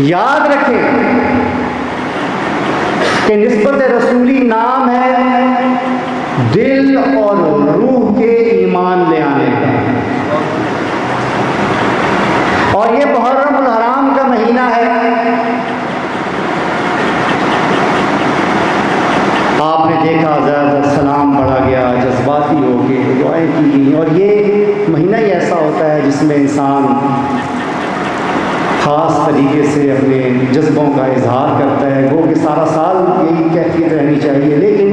یاد رکھیں کہ نسبت رسولی نام ہے دل اور روح کے ایمان لے آنے کا، اور یہ محرم الحرام کا مہینہ ہے۔ آپ نے دیکھا زیادہ سلام بڑھا گیا، جذباتی ہو کے دعائیں کی گئی، اور یہ مہینہ ہی ایسا ہوتا ہے جس میں انسان خاص طریقے سے اپنے جذبوں کا اظہار کرتا ہے۔ وہ کہ سارا سال یہی کیفیت رہنی چاہیے، لیکن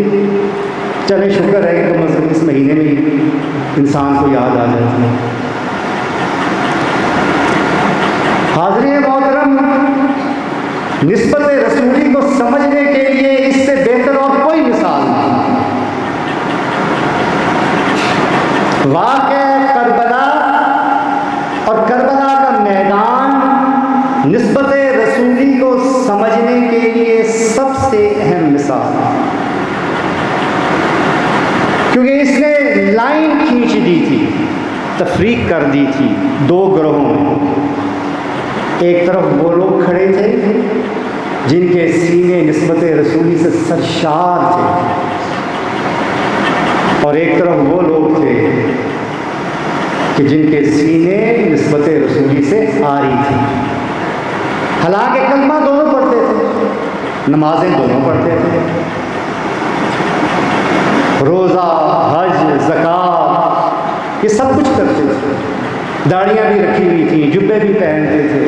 چلے شکر ہے کہ کم از کم اس مہینے میں انسان کو یاد آ جاتی ہے۔ حاضرین محترم، نسبت رسولی کو سمجھنے کے لیے اس سے بہتر اور کوئی مثال نہیں۔ واقعہ کربلا اور کربلا کا میدان نسبت رسولی کو سمجھنے کے لیے سب سے اہم مثال ہے، کیونکہ اس نے لائن کھینچ دی تھی، تفریق کر دی تھی دو گروہوں میں۔ ایک طرف وہ لوگ کھڑے تھے جن کے سینے نسبت رسولی سے سرشار تھے، اور ایک طرف وہ لوگ تھے کہ جن کے سینے نسبت رسولی سے عاری تھے۔ حالانکہ کلمہ دونوں پڑھتے تھے، نمازیں دونوں پڑھتے تھے، روزہ، حج، زکوٰۃ یہ سب کچھ کرتے تھے، داڑیاں بھی رکھی ہوئی تھیں، جبے بھی پہنتے تھے،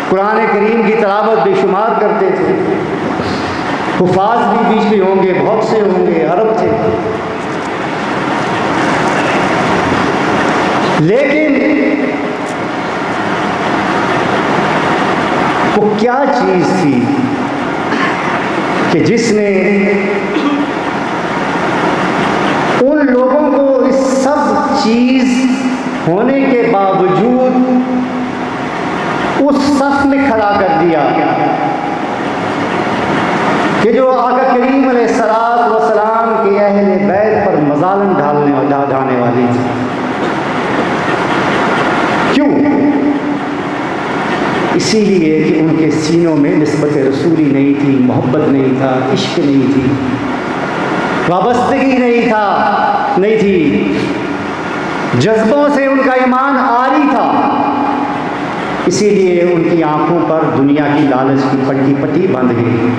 قرآن کریم کی تلاوت بے شمار کرتے تھے، حفاظ بھی بیچ میں ہوں گے، بہت سے ہوں گے، عرب تھے۔ لیکن وہ کیا چیز تھی کہ جس نے ان لوگوں کو اس سب چیز ہونے کے باوجود اس صف میں کھڑا کر دیا کہ جو آقا کریم علیہ الصلوۃ والسلام کے اہل بیت پر مظالم ڈھانے والی تھی؟ کیوں؟ اسی لیے کہ ان کے سینوں میں نسبت رسولی نہیں تھی، محبت نہیں تھا، عشق نہیں تھی، وابستگی نہیں تھی، جذبوں سے ان کا ایمان عاری تھا۔ اسی لیے ان کی آنکھوں پر دنیا کی لالچ کی پٹی بندھ گئی،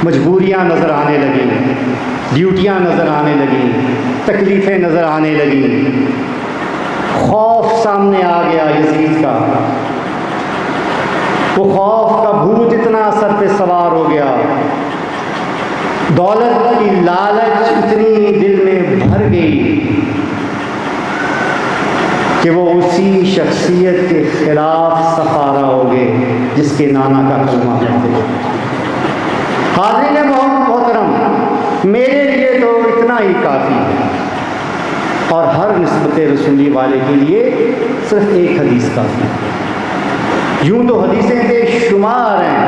مجبوریاں نظر آنے لگیں، ڈیوٹیاں نظر آنے لگیں، تکلیفیں نظر آنے لگیں، خوف سامنے آ گیا یزید کا، وہ خوف کا بھوت اتنا سر پہ سوار ہو گیا، دولت کی لالچ اتنی دل میں بھر گئی کہ وہ اسی شخصیت کے خلاف سفارہ ہو گئے جس کے نانا کا کلمہ پڑھتے تھے۔ حاضرین محترم، میرے لیے تو اتنا ہی کافی ہے، اور ہر نسبت رسولی والے کے لیے صرف ایک حدیث کافی ہے۔ یوں تو حدیثیں بے شمار ہیں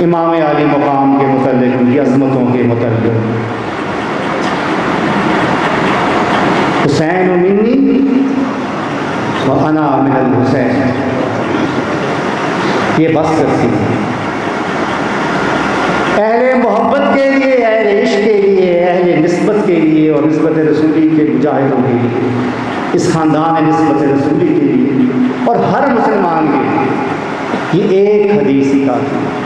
امام عالی مقام کے متعلق، ان کی عظمتوں کے متعلق۔ حسین منی وانا من الحسین، یہ بس کرتی ہے اہل محبت کے لیے، اہل عشق کے لیے، اہل نسبت کے لیے، اور نسبت رسولی کے مجاہدوں کے لیے، اس خاندان نسبت رسولی کے لیے، اور ہر مسلمان کے لیے یہ ایک حدیث ہی کافی ہے۔